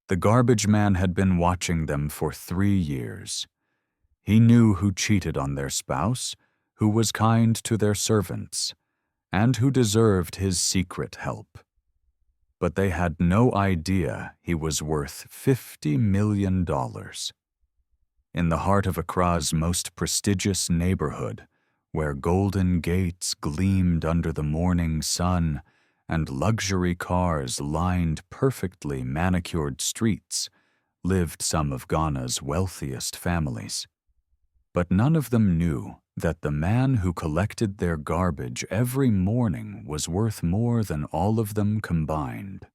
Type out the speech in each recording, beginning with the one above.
The garbage man had been watching them for 3 years. He knew who cheated on their spouse, who was kind to their servants, and who deserved his secret help. But they had no idea he was worth $50 million. In the heart of Accra's most prestigious neighborhood, where golden gates gleamed under the morning sun and luxury cars lined perfectly manicured streets, lived some of Ghana's wealthiest families. But none of them knew that the man who collected their garbage every morning was worth more than all of them combined.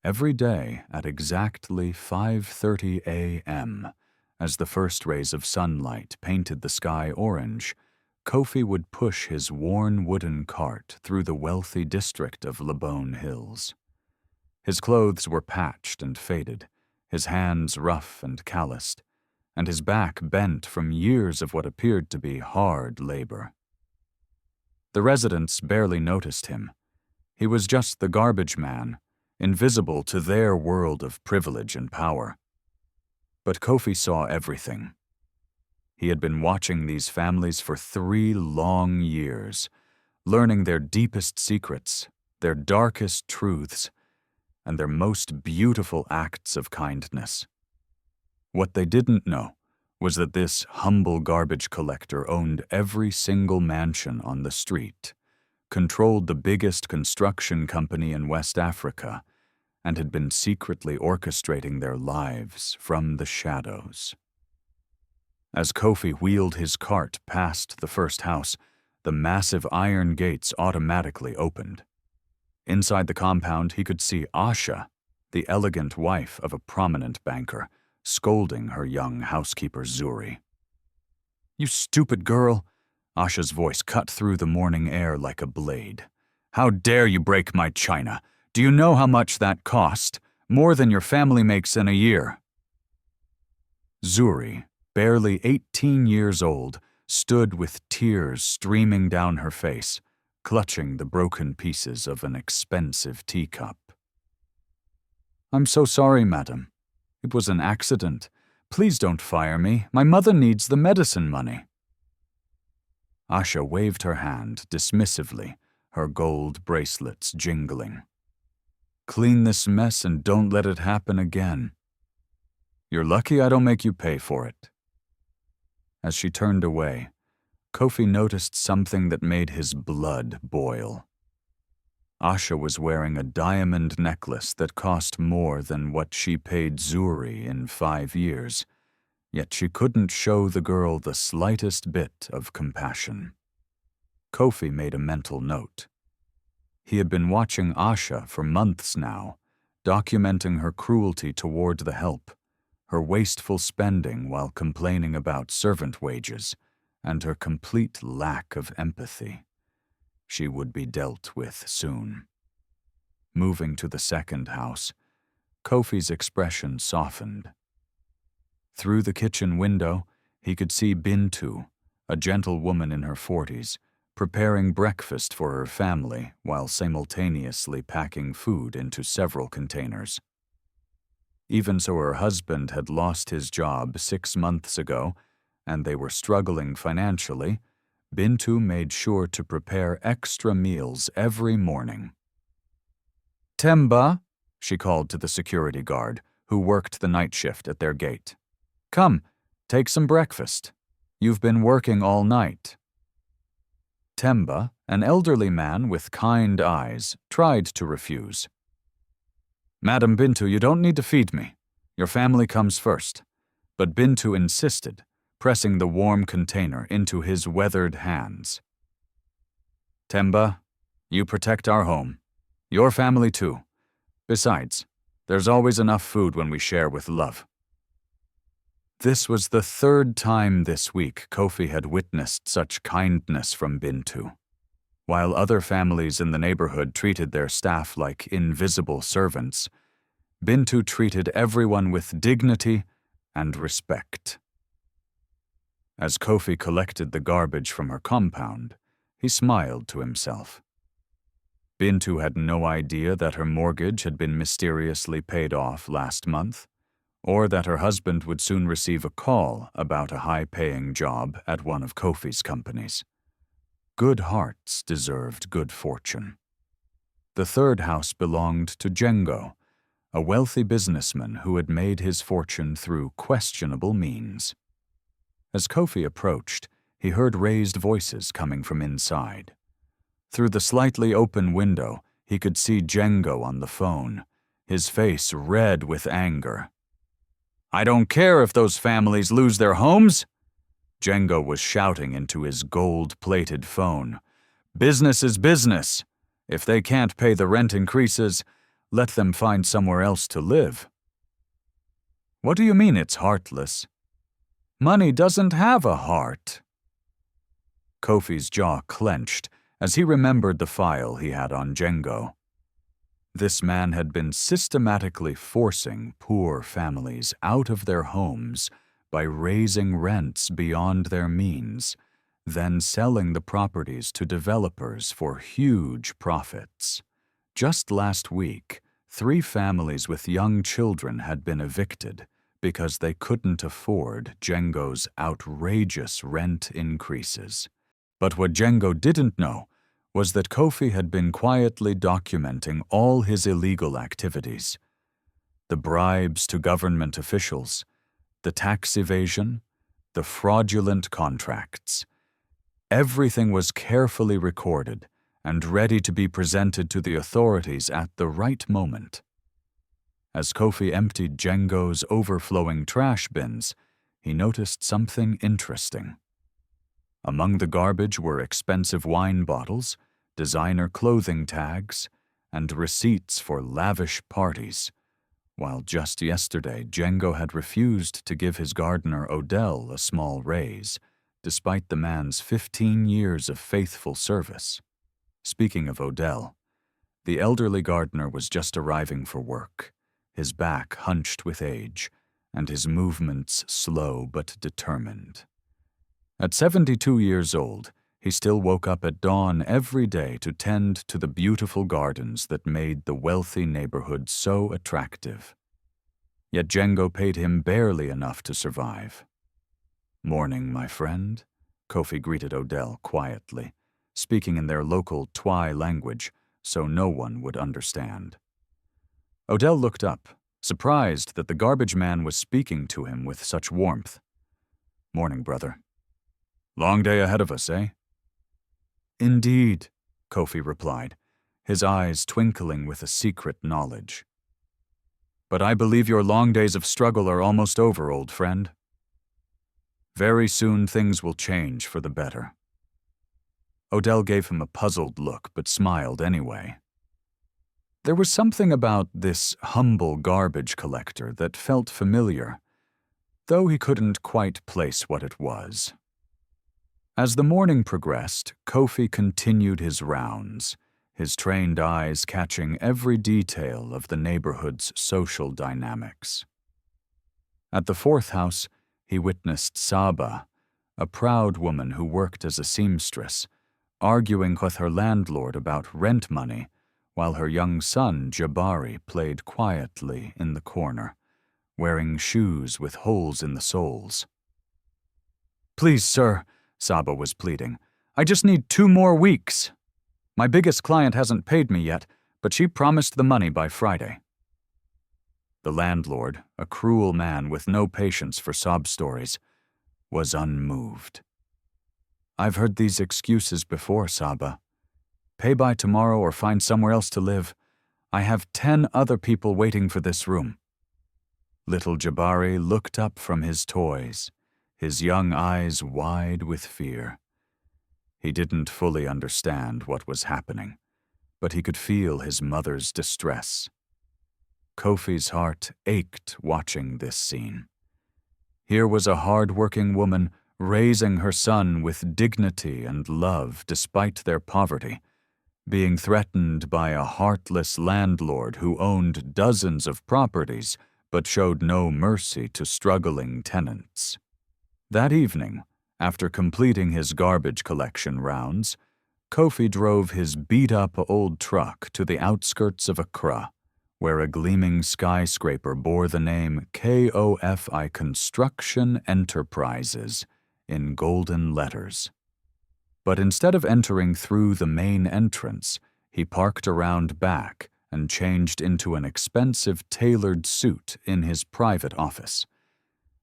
Every day at exactly 5:30 a.m., as the first rays of sunlight painted the sky orange, Kofi would push his worn wooden cart through the wealthy district of Lebone Hills. His clothes were patched and faded, his hands rough and calloused, and his back bent from years of what appeared to be hard labor. The residents barely noticed him. He was just the garbage man, invisible to their world of privilege and power. But Kofi saw everything. He had been watching these families for 3 long years, learning their deepest secrets, their darkest truths, and their most beautiful acts of kindness. What they didn't know was that this humble garbage collector owned every single mansion on the street, controlled the biggest construction company in West Africa, and had been secretly orchestrating their lives from the shadows. As Kofi wheeled his cart past the first house, the massive iron gates automatically opened. Inside the compound, he could see Asha, the elegant wife of a prominent banker, scolding her young housekeeper Zuri. "You stupid girl!" Asha's voice cut through the morning air like a blade. "How dare you break my china? Do you know how much that cost? More than your family makes in a year." Zuri, barely 18 years old, stood with tears streaming down her face, clutching the broken pieces of an expensive teacup. "I'm so sorry, madam. It was an accident. Please don't fire me. My mother needs the medicine money." Asha waved her hand dismissively, her gold bracelets jingling. "Clean this mess and don't let it happen again. You're lucky I don't make you pay for it." As she turned away, Kofi noticed something that made his blood boil. Asha was wearing a diamond necklace that cost more than what she paid Zuri in 5 years, yet she couldn't show the girl the slightest bit of compassion. Kofi made a mental note. He had been watching Asha for months now, documenting her cruelty toward the help, her wasteful spending while complaining about servant wages, and her complete lack of empathy. She would be dealt with soon. Moving to the second house, Kofi's expression softened. Through the kitchen window, he could see Bintu, a gentle woman in her 40s, preparing breakfast for her family while simultaneously packing food into several containers. Even so, her husband had lost his job 6 months ago, and they were struggling financially. Bintu made sure to prepare extra meals every morning. "Temba," she called to the security guard, who worked the night shift at their gate. "Come, take some breakfast. You've been working all night." Temba, an elderly man with kind eyes, tried to refuse. "Madam Bintu, you don't need to feed me. Your family comes first." But Bintu insisted, pressing the warm container into his weathered hands. "Temba, you protect our home. Your family too. Besides, there's always enough food when we share with love." This was the 3rd time this week Kofi had witnessed such kindness from Bintu. While other families in the neighborhood treated their staff like invisible servants, Bintu treated everyone with dignity and respect. As Kofi collected the garbage from her compound, he smiled to himself. Bintu had no idea that her mortgage had been mysteriously paid off last month, or that her husband would soon receive a call about a high-paying job at one of Kofi's companies. Good hearts deserved good fortune. The third house belonged to Django, a wealthy businessman who had made his fortune through questionable means. As Kofi approached, he heard raised voices coming from inside. Through the slightly open window, he could see Django on the phone, his face red with anger. "I don't care if those families lose their homes!" Django was shouting into his gold-plated phone. "Business is business. If they can't pay the rent increases, let them find somewhere else to live." "What do you mean it's heartless? Money doesn't have a heart." Kofi's jaw clenched as he remembered the file he had on Django. This man had been systematically forcing poor families out of their homes by raising rents beyond their means, then selling the properties to developers for huge profits. Just last week, 3 families with young children had been evicted because they couldn't afford Django's outrageous rent increases. But what Django didn't know was that Kofi had been quietly documenting all his illegal activities. The bribes to government officials, the tax evasion, the fraudulent contracts. Everything was carefully recorded and ready to be presented to the authorities at the right moment. As Kofi emptied Django's overflowing trash bins, he noticed something interesting. Among the garbage were expensive wine bottles, designer clothing tags, and receipts for lavish parties, while just yesterday Django had refused to give his gardener Odell a small raise, despite the man's 15 years of faithful service. Speaking of Odell, the elderly gardener was just arriving for work, his back hunched with age, and his movements slow but determined. At 72 years old, he still woke up at dawn every day to tend to the beautiful gardens that made the wealthy neighborhood so attractive. Yet Django paid him barely enough to survive. "Morning, my friend," Kofi greeted Odell quietly, speaking in their local Twi language so no one would understand. Odell looked up, surprised that the garbage man was speaking to him with such warmth. "Morning, brother." "Long day ahead of us, eh?" "Indeed," Kofi replied, his eyes twinkling with a secret knowledge. "But I believe your long days of struggle are almost over, old friend. Very soon things will change for the better." Odell gave him a puzzled look but smiled anyway. There was something about this humble garbage collector that felt familiar, though he couldn't quite place what it was. As the morning progressed, Kofi continued his rounds, his trained eyes catching every detail of the neighborhood's social dynamics. At the 4th house, he witnessed Saba, a proud woman who worked as a seamstress, arguing with her landlord about rent money, while her young son, Jabari, played quietly in the corner, wearing shoes with holes in the soles. "Please, sir," Saba was pleading, "I just need 2 more weeks. My biggest client hasn't paid me yet, but she promised the money by Friday." The landlord, a cruel man with no patience for sob stories, was unmoved. "I've heard these excuses before, Saba. Pay by tomorrow or find somewhere else to live. I have 10 other people waiting for this room." Little Jabari looked up from his toys, his young eyes wide with fear. He didn't fully understand what was happening, but he could feel his mother's distress. Kofi's heart ached watching this scene. Here was a hard-working woman raising her son with dignity and love despite their poverty, being threatened by a heartless landlord who owned dozens of properties but showed no mercy to struggling tenants. That evening, after completing his garbage collection rounds, Kofi drove his beat-up old truck to the outskirts of Accra, where a gleaming skyscraper bore the name KOFI Construction Enterprises in golden letters. But instead of entering through the main entrance, he parked around back and changed into an expensive tailored suit in his private office.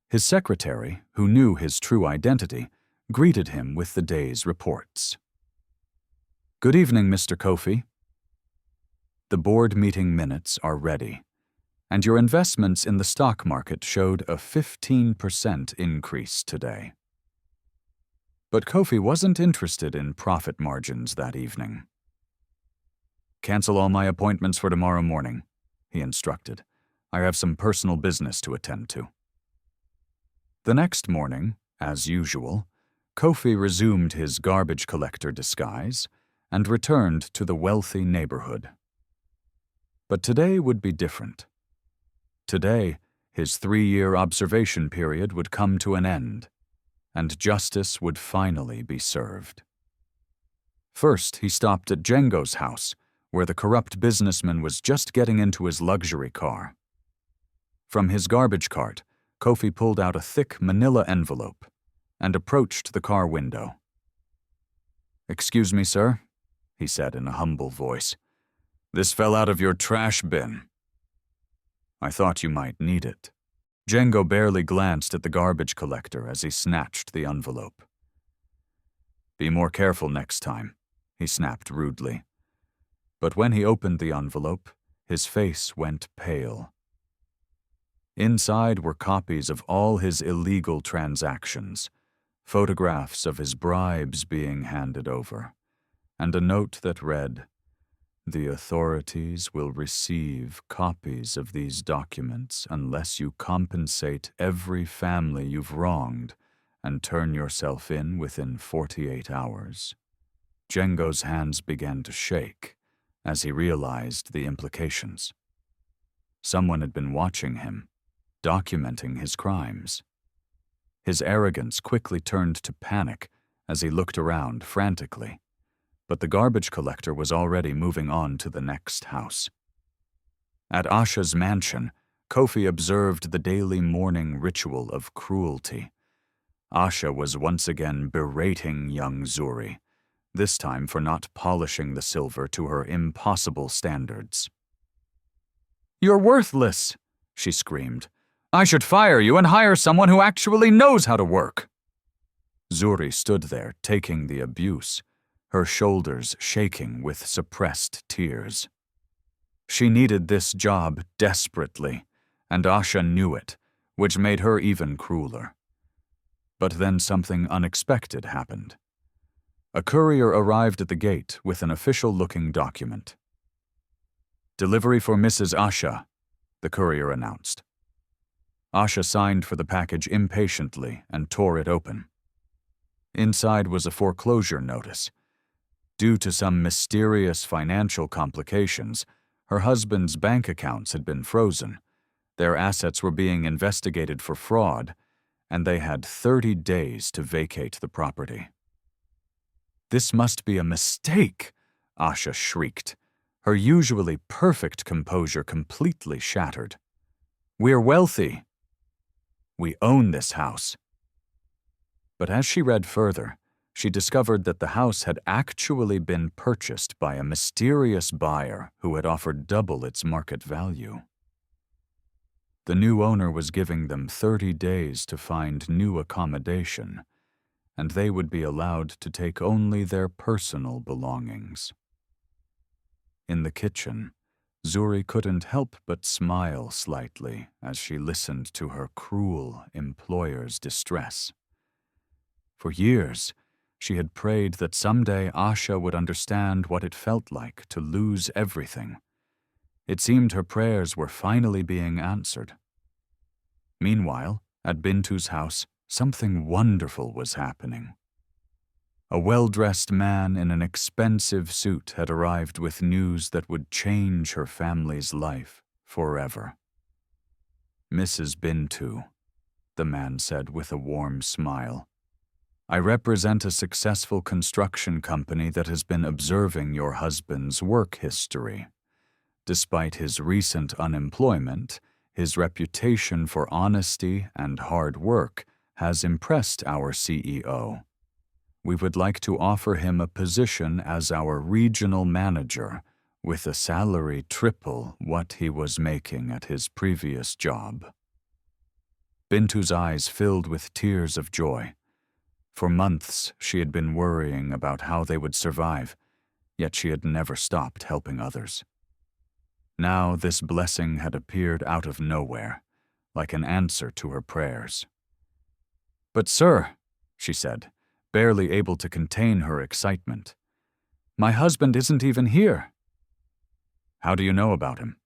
His secretary, who knew his true identity, greeted him with the day's reports. "Good evening, Mr. Kofi. The board meeting minutes are ready, and your investments in the stock market showed a 15% increase today." But Kofi wasn't interested in profit margins that evening. "Cancel all my appointments for tomorrow morning," he instructed. "I have some personal business to attend to." The next morning, as usual, Kofi resumed his garbage collector disguise and returned to the wealthy neighborhood. But today would be different. Today, his 3-year observation period would come to an end, and justice would finally be served. First, he stopped at Django's house, where the corrupt businessman was just getting into his luxury car. From his garbage cart, Kofi pulled out a thick manila envelope and approached the car window. "Excuse me, sir," he said in a humble voice. "This fell out of your trash bin." "I thought you might need it." Django barely glanced at the garbage collector as he snatched the envelope. "Be more careful next time," he snapped rudely. But when he opened the envelope, his face went pale. Inside were copies of all his illegal transactions, photographs of his bribes being handed over, and a note that read, "The authorities will receive copies of these documents unless you compensate every family you've wronged and turn yourself in within 48 hours. Django's hands began to shake as he realized the implications. Someone had been watching him, documenting his crimes. His arrogance quickly turned to panic as he looked around frantically. But the garbage collector was already moving on to the next house. At Asha's mansion, Kofi observed the daily morning ritual of cruelty. Asha was once again berating young Zuri, this time for not polishing the silver to her impossible standards. "You're worthless," she screamed. "I should fire you and hire someone who actually knows how to work." Zuri stood there, taking the abuse, her shoulders shaking with suppressed tears. She needed this job desperately, and Asha knew it, which made her even crueler. But then something unexpected happened. A courier arrived at the gate with an official-looking document. "Delivery for Mrs. Asha," the courier announced. Asha signed for the package impatiently and tore it open. Inside was a foreclosure notice. Due to some mysterious financial complications, her husband's bank accounts had been frozen, their assets were being investigated for fraud, and they had 30 days to vacate the property. "This must be a mistake," Asha shrieked, her usually perfect composure completely shattered. "We're wealthy. We own this house." But as she read further, she discovered that the house had actually been purchased by a mysterious buyer who had offered double its market value. The new owner was giving them 30 days to find new accommodation, and they would be allowed to take only their personal belongings. In the kitchen, Zuri couldn't help but smile slightly as she listened to her cruel employer's distress. For years, she had prayed that someday Asha would understand what it felt like to lose everything. It seemed her prayers were finally being answered. Meanwhile, at Bintu's house, something wonderful was happening. A well-dressed man in an expensive suit had arrived with news that would change her family's life forever. "Mrs. Bintu," the man said with a warm smile. I represent a successful construction company that has been observing your husband's work history. Despite his recent unemployment, his reputation for honesty and hard work has impressed our CEO. We would like to offer him a position as our regional manager, with a salary triple what he was making at his previous job. Bintu's eyes filled with tears of joy. For months, she had been worrying about how they would survive, yet she had never stopped helping others. Now this blessing had appeared out of nowhere, like an answer to her prayers. "But sir," she said, barely able to contain her excitement, "my husband isn't even here." "How do you know about him?"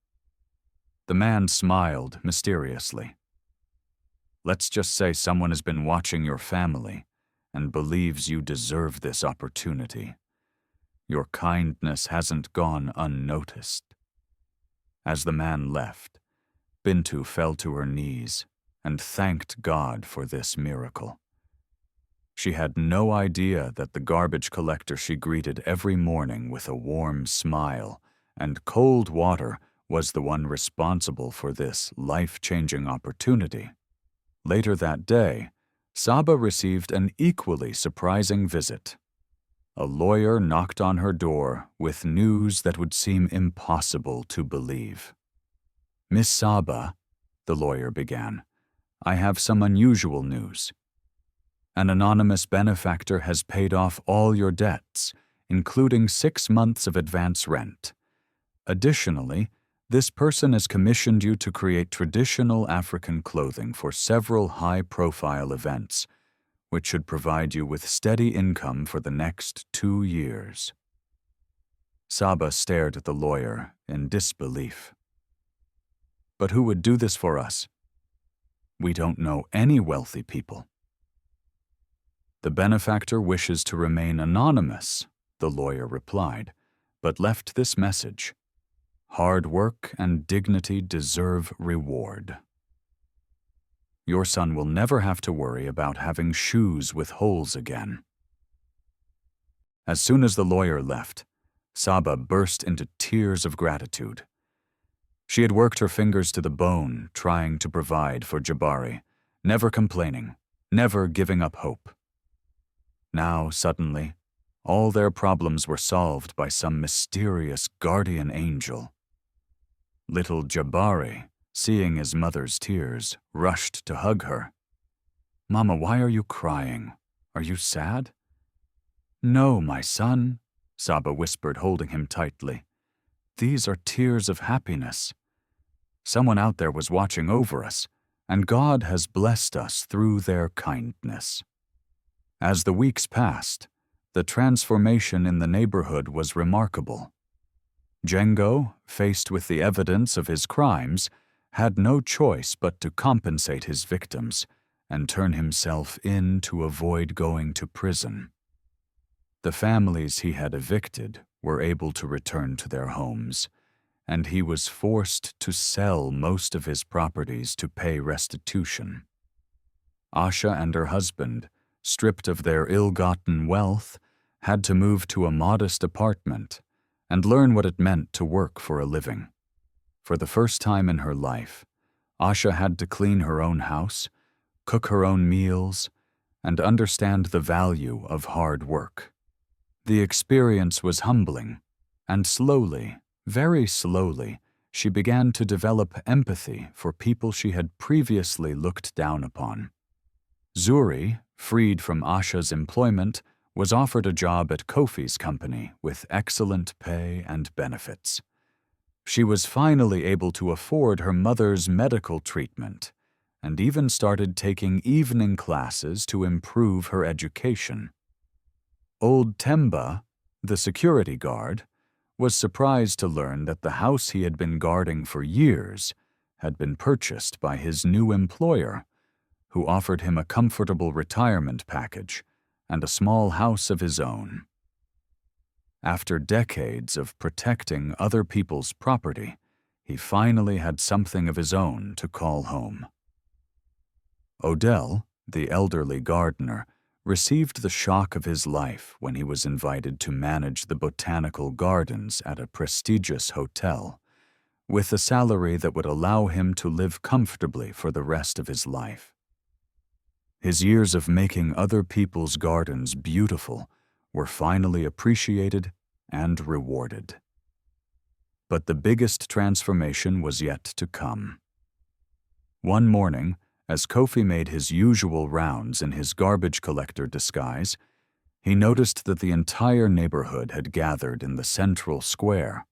The man smiled mysteriously. "Let's just say someone has been watching your family and believes you deserve this opportunity. Your kindness hasn't gone unnoticed." As the man left, Bintu fell to her knees and thanked God for this miracle. She had no idea that the garbage collector she greeted every morning with a warm smile and cold water was the one responsible for this life-changing opportunity. Later that day, Saba received an equally surprising visit. A lawyer knocked on her door with news that would seem impossible to believe. "Miss Saba," the lawyer began, "I have some unusual news. An anonymous benefactor has paid off all your debts, including 6 months of advance rent. Additionally, this person has commissioned you to create traditional African clothing for several high-profile events, which should provide you with steady income for the next 2 years. Saba stared at the lawyer in disbelief. "But who would do this for us? We don't know any wealthy people." "The benefactor wishes to remain anonymous," the lawyer replied, but left this message: "Hard work and dignity deserve reward. Your son will never have to worry about having shoes with holes again." As soon as the lawyer left, Saba burst into tears of gratitude. She had worked her fingers to the bone trying to provide for Jabari, never complaining, never giving up hope. Now, suddenly, all their problems were solved by some mysterious guardian angel. Little Jabari, seeing his mother's tears, rushed to hug her. "Mama, why are you crying? Are you sad?" "No, my son," Saba whispered, holding him tightly. "These are tears of happiness. Someone out there was watching over us, and God has blessed us through their kindness." As the weeks passed, the transformation in the neighborhood was remarkable. Django, faced with the evidence of his crimes, had no choice but to compensate his victims and turn himself in to avoid going to prison. The families he had evicted were able to return to their homes, and he was forced to sell most of his properties to pay restitution. Asha and her husband, stripped of their ill-gotten wealth, had to move to a modest apartment and learn what it meant to work for a living. For the first time in her life, Asha had to clean her own house, cook her own meals, and understand the value of hard work. The experience was humbling, and slowly, very slowly, she began to develop empathy for people she had previously looked down upon. Zuri, freed from Asha's employment, was offered a job at Kofi's company with excellent pay and benefits. She was finally able to afford her mother's medical treatment and even started taking evening classes to improve her education. Old Temba, the security guard, was surprised to learn that the house he had been guarding for years had been purchased by his new employer, who offered him a comfortable retirement package and a small house of his own. After decades of protecting other people's property, he finally had something of his own to call home. Odell, the elderly gardener, received the shock of his life when he was invited to manage the botanical gardens at a prestigious hotel, with a salary that would allow him to live comfortably for the rest of his life. His years of making other people's gardens beautiful were finally appreciated and rewarded. But the biggest transformation was yet to come. One morning, as Kofi made his usual rounds in his garbage collector disguise, he noticed that the entire neighborhood had gathered in the central square.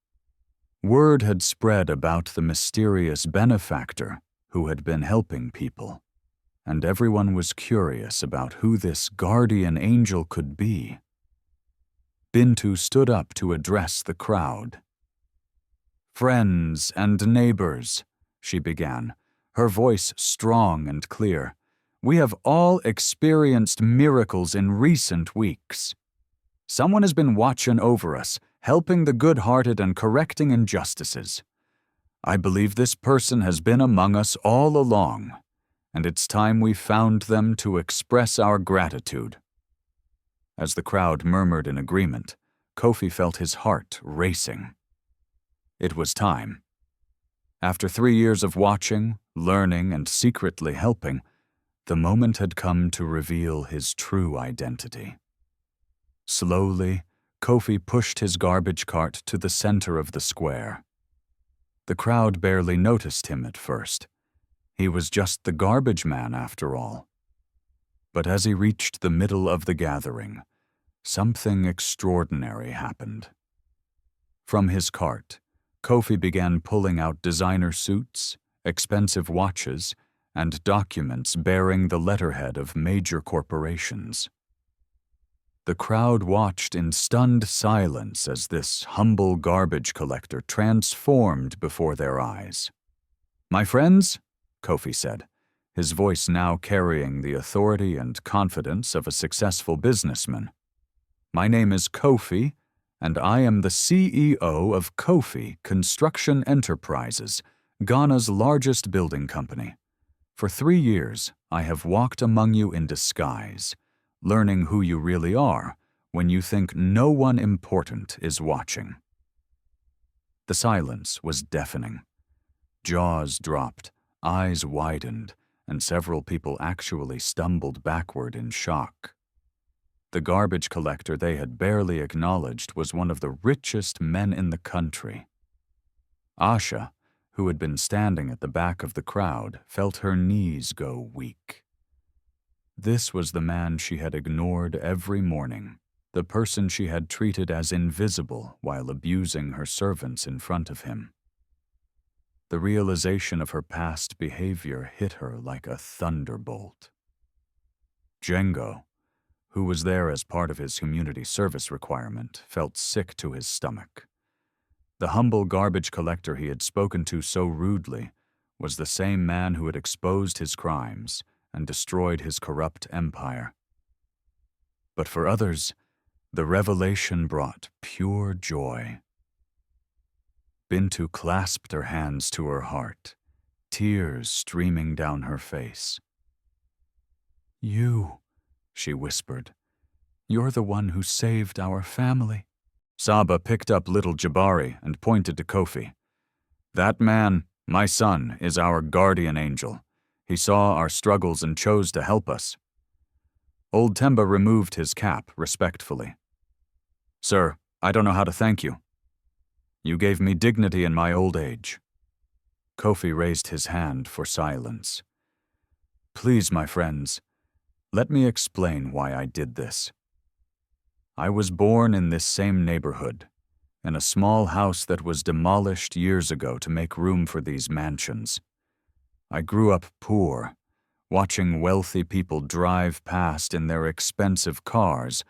Word had spread about the mysterious benefactor who had been helping people, and everyone was curious about who this guardian angel could be. Bintu stood up to address the crowd. "Friends and neighbors," she began, her voice strong and clear, "we have all experienced miracles in recent weeks. Someone has been watching over us, helping the good-hearted and correcting injustices. I believe this person has been among us all along, and it's time we found them to express our gratitude." As the crowd murmured in agreement, Kofi felt his heart racing. It was time. After 3 years of watching, learning, and secretly helping, the moment had come to reveal his true identity. Slowly, Kofi pushed his garbage cart to the center of the square. The crowd barely noticed him at first. He was just the garbage man after all. But as he reached the middle of the gathering, something extraordinary happened. From his cart, Kofi began pulling out designer suits, expensive watches, and documents bearing the letterhead of major corporations. The crowd watched in stunned silence as this humble garbage collector transformed before their eyes. "My friends," Kofi said, his voice now carrying the authority and confidence of a successful businessman, "my name is Kofi, and I am the CEO of Kofi Construction Enterprises, Ghana's largest building company. For 3 years, I have walked among you in disguise, learning who you really are when you think no one important is watching." The silence was deafening. Jaws dropped, eyes widened, and several people actually stumbled backward in shock. The garbage collector they had barely acknowledged was one of the richest men in the country. Asha, who had been standing at the back of the crowd, felt her knees go weak. This was the man she had ignored every morning, the person she had treated as invisible while abusing her servants in front of him. The realization of her past behavior hit her like a thunderbolt. Django, who was there as part of his community service requirement, felt sick to his stomach. The humble garbage collector he had spoken to so rudely was the same man who had exposed his crimes and destroyed his corrupt empire. But for others, the revelation brought pure joy. Bintu clasped her hands to her heart, tears streaming down her face. "You," she whispered, "you're the one who saved our family." Saba picked up little Jabari and pointed to Kofi. "That man, my son, is our guardian angel. He saw our struggles and chose to help us." Old Temba removed his cap respectfully. "Sir, I don't know how to thank you. You gave me dignity in my old age." Kofi raised his hand for silence. "Please, my friends, let me explain why I did this. I was born in this same neighborhood, in a small house that was demolished years ago to make room for these mansions. I grew up poor, watching wealthy people drive past in their expensive cars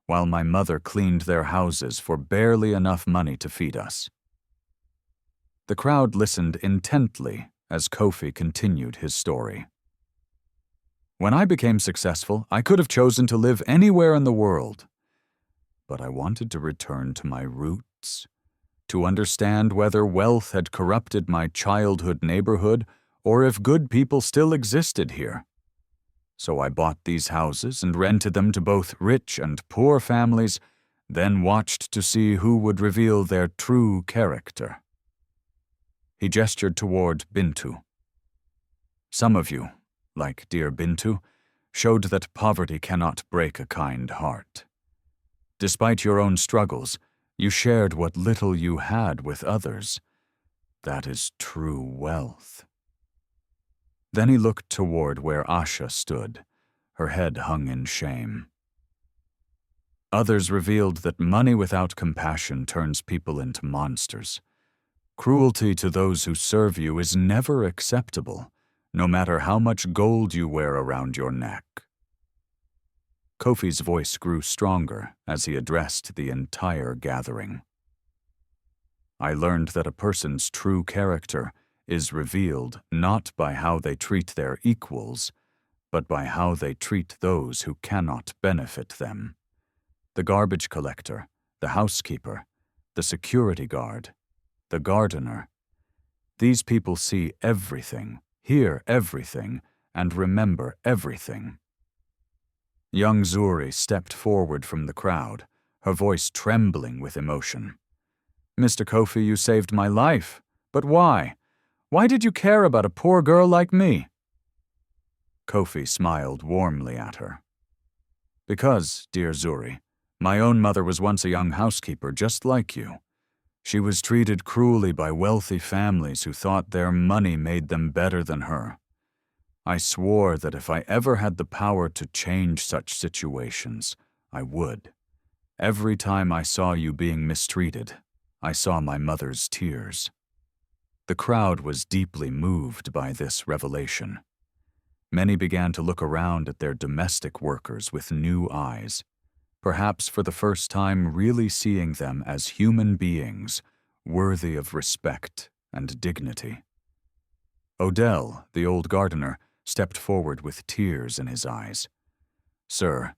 while my mother cleaned their houses for barely enough money to feed us." The crowd listened intently as Kofi continued his story. "When I became successful, I could have chosen to live anywhere in the world. But I wanted to return to my roots, to understand whether wealth had corrupted my childhood neighborhood or if good people still existed here. So I bought these houses and rented them to both rich and poor families, then watched to see who would reveal their true character." He gestured toward Bintu. "Some of you, like dear Bintu, showed that poverty cannot break a kind heart. Despite your own struggles, you shared what little you had with others. That is true wealth." Then he looked toward where Asha stood, her head hung in shame. "Others revealed that money without compassion turns people into monsters. Cruelty to those who serve you is never acceptable, no matter how much gold you wear around your neck." Kofi's voice grew stronger as he addressed the entire gathering. "I learned that a person's true character is revealed not by how they treat their equals, but by how they treat those who cannot benefit them. The garbage collector, the housekeeper, the security guard, the gardener. These people see everything, hear everything, and remember everything." Young Zuri stepped forward from the crowd, her voice trembling with emotion. "Mr. Kofi, you saved my life. But why? Why did you care about a poor girl like me?" Kofi smiled warmly at her. "Because, dear Zuri, my own mother was once a young housekeeper just like you. She was treated cruelly by wealthy families who thought their money made them better than her. I swore that if I ever had the power to change such situations, I would. Every time I saw you being mistreated, I saw my mother's tears." The crowd was deeply moved by this revelation. Many began to look around at their domestic workers with new eyes, perhaps for the first time really seeing them as human beings worthy of respect and dignity. Odell, the old gardener, stepped forward with tears in his eyes. "Sir,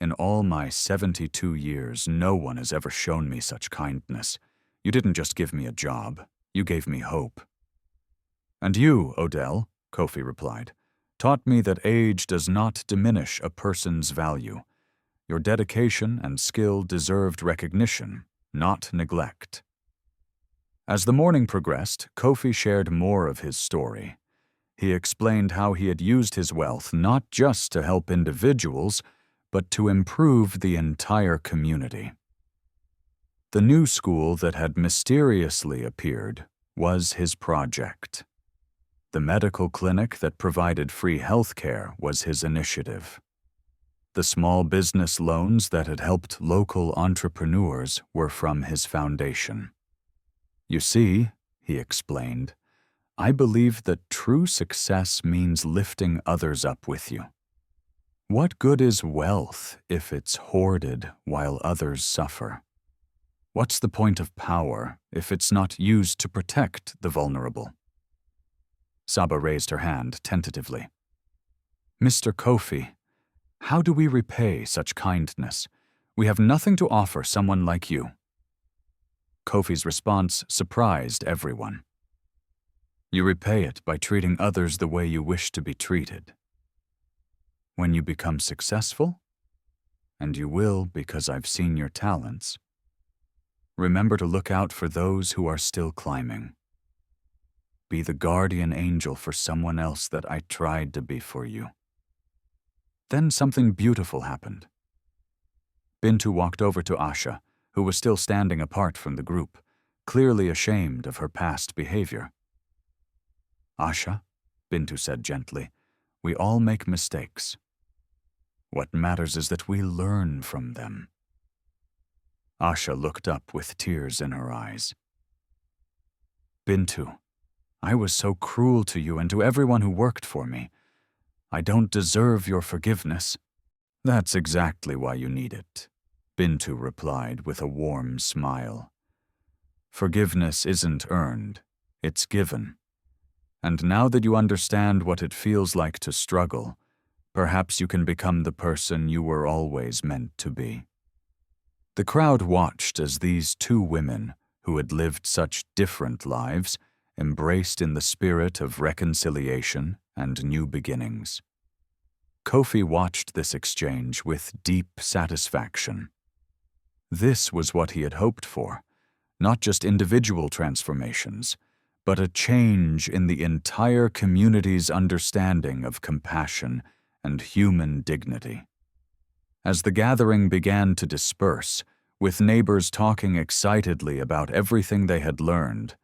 in all my 72 years, no one has ever shown me such kindness. You didn't just give me a job, you gave me hope." "And you, Odell," Kofi replied, "taught me that age does not diminish a person's value. Your dedication and skill deserved recognition, not neglect." As the morning progressed, Kofi shared more of his story. He explained how he had used his wealth not just to help individuals, but to improve the entire community. The new school that had mysteriously appeared was his project. The medical clinic that provided free health care was his initiative. The small business loans that had helped local entrepreneurs were from his foundation. "You see," he explained, "I believe that true success means lifting others up with you. What good is wealth if it's hoarded while others suffer? What's the point of power if it's not used to protect the vulnerable?" Saba raised her hand tentatively. "Mr. Kofi, how do we repay such kindness? We have nothing to offer someone like you." Kofi's response surprised everyone. "You repay it by treating others the way you wish to be treated. When you become successful, and you will because I've seen your talents, remember to look out for those who are still climbing. Be the guardian angel for someone else that I tried to be for you." Then something beautiful happened. Bintu walked over to Asha, who was still standing apart from the group, clearly ashamed of her past behavior. "Asha," Bintu said gently, "we all make mistakes. What matters is that we learn from them." Asha looked up with tears in her eyes. "Bintu, I was so cruel to you and to everyone who worked for me. I don't deserve your forgiveness." "That's exactly why you need it," Bintu replied with a warm smile. "Forgiveness isn't earned, it's given. And now that you understand what it feels like to struggle, perhaps you can become the person you were always meant to be." The crowd watched as these two women, who had lived such different lives, embraced in the spirit of reconciliation and new beginnings. Kofi watched this exchange with deep satisfaction. This was what he had hoped for, not just individual transformations, but a change in the entire community's understanding of compassion and human dignity. As the gathering began to disperse, with neighbors talking excitedly about everything they had learned,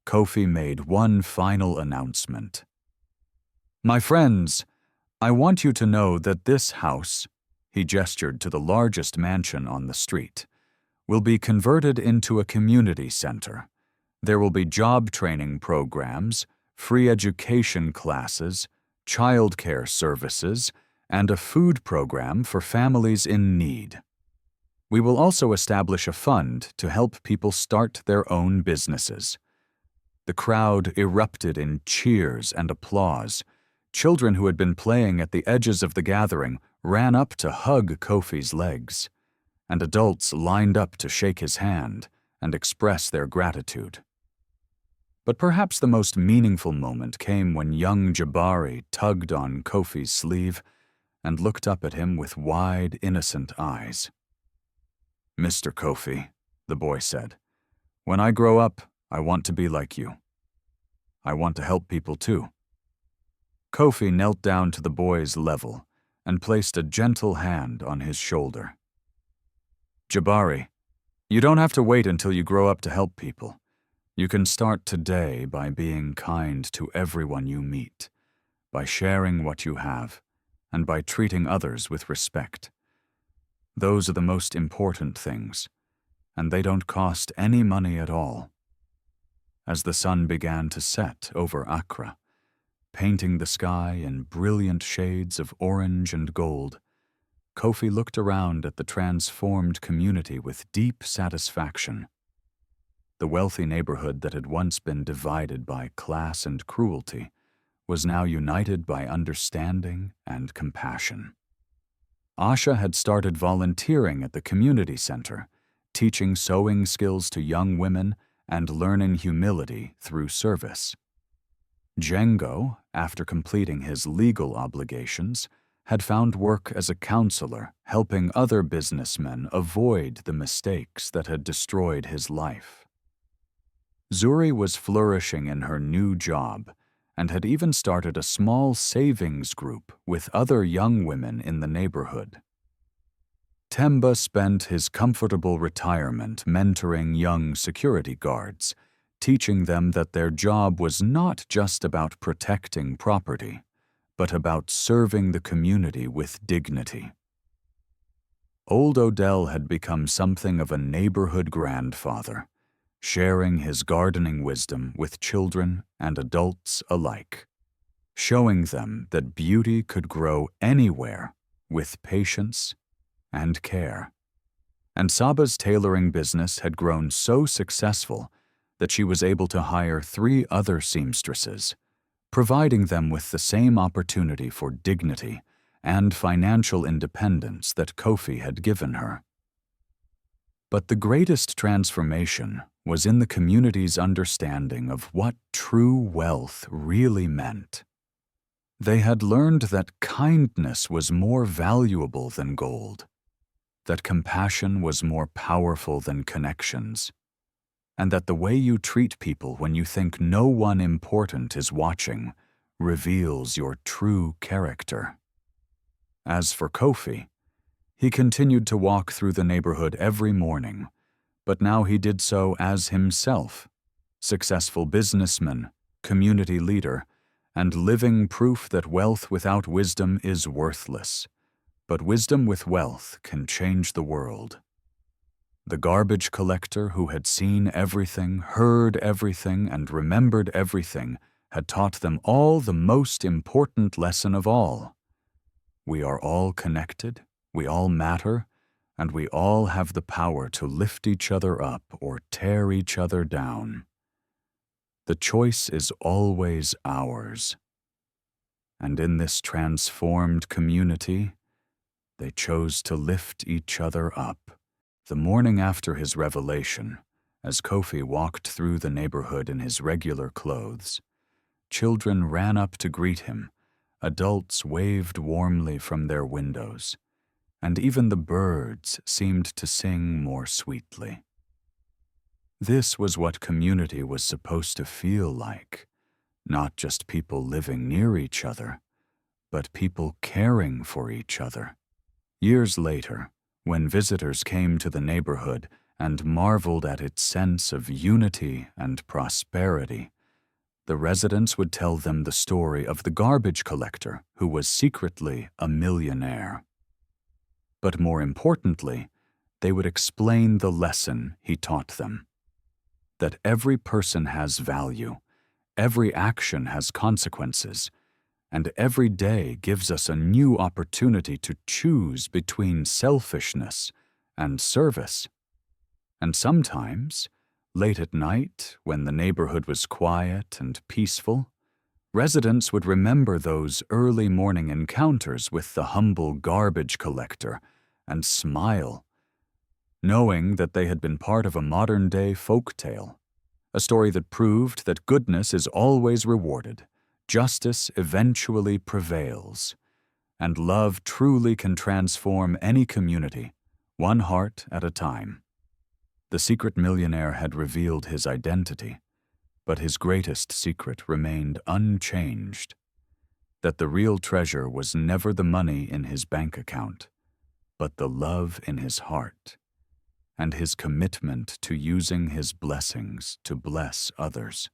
Kofi made one final announcement. "My friends, I want you to know that this house," he gestured to the largest mansion on the street, "will be converted into a community center. There will be job training programs, free education classes, childcare services, and a food program for families in need. We will also establish a fund to help people start their own businesses." The crowd erupted in cheers and applause. Children who had been playing at the edges of the gathering ran up to hug Kofi's legs, and adults lined up to shake his hand and express their gratitude. But perhaps the most meaningful moment came when young Jabari tugged on Kofi's sleeve and looked up at him with wide, innocent eyes. "Mr. Kofi," the boy said, "when I grow up, I want to be like you. I want to help people too." Kofi knelt down to the boy's level and placed a gentle hand on his shoulder. "Jabari, you don't have to wait until you grow up to help people. You can start today by being kind to everyone you meet, by sharing what you have, and by treating others with respect. Those are the most important things, and they don't cost any money at all." As the sun began to set over Accra, painting the sky in brilliant shades of orange and gold, Kofi looked around at the transformed community with deep satisfaction. The wealthy neighborhood that had once been divided by class and cruelty was now united by understanding and compassion. Asha had started volunteering at the community center, teaching sewing skills to young women and learning humility through service. Django, after completing his legal obligations, had found work as a counselor, helping other businessmen avoid the mistakes that had destroyed his life. Zuri was flourishing in her new job and had even started a small savings group with other young women in the neighborhood. Temba spent his comfortable retirement mentoring young security guards, teaching them that their job was not just about protecting property, but about serving the community with dignity. Old Odell had become something of a neighborhood grandfather, sharing his gardening wisdom with children and adults alike, showing them that beauty could grow anywhere with patience and care. And Saba's tailoring business had grown so successful that she was able to hire 3 other seamstresses, providing them with the same opportunity for dignity and financial independence that Kofi had given her. But the greatest transformation was in the community's understanding of what true wealth really meant. They had learned that kindness was more valuable than gold, that compassion was more powerful than connections, and that the way you treat people when you think no one important is watching reveals your true character. As for Kofi, he continued to walk through the neighborhood every morning, but now he did so as himself, successful businessman, community leader, and living proof that wealth without wisdom is worthless. But wisdom with wealth can change the world. The garbage collector who had seen everything, heard everything, and remembered everything had taught them all the most important lesson of all. We are all connected, we all matter, and we all have the power to lift each other up or tear each other down. The choice is always ours. And in this transformed community, they chose to lift each other up. The morning after his revelation, as Kofi walked through the neighborhood in his regular clothes, children ran up to greet him, Adults waved warmly from their windows, and even the birds seemed to sing more sweetly. This was what community was supposed to feel like, not just people living near each other, but people caring for each other. Years later, when visitors came to the neighborhood and marveled at its sense of unity and prosperity, the residents would tell them the story of the garbage collector who was secretly a millionaire. But more importantly, they would explain the lesson he taught them: that every person has value, every action has consequences, and every day gives us a new opportunity to choose between selfishness and service. And sometimes, late at night, when the neighborhood was quiet and peaceful, residents would remember those early morning encounters with the humble garbage collector and smile, knowing that they had been part of a modern-day folk tale, a story that proved that goodness is always rewarded, justice eventually prevails, and love truly can transform any community, one heart at a time. The secret millionaire had revealed his identity, but his greatest secret remained unchanged: that the real treasure was never the money in his bank account, but the love in his heart, and his commitment to using his blessings to bless others.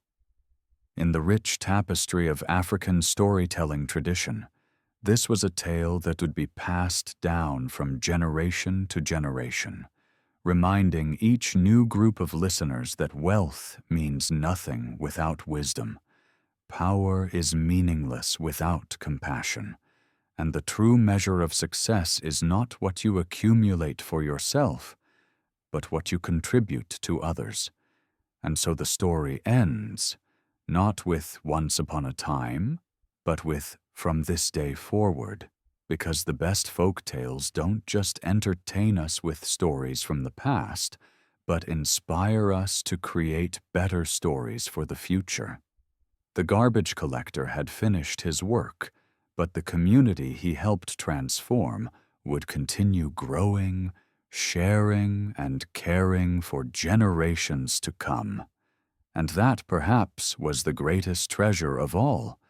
In the rich tapestry of African storytelling tradition, this was a tale that would be passed down from generation to generation, reminding each new group of listeners that wealth means nothing without wisdom, power is meaningless without compassion, and the true measure of success is not what you accumulate for yourself, but what you contribute to others. And so the story ends, not with once upon a time, but with from this day forward, because the best folk tales don't just entertain us with stories from the past, but inspire us to create better stories for the future. The garbage collector had finished his work, but the community he helped transform would continue growing, sharing, and caring for generations to come. And that, perhaps, was the greatest treasure of all: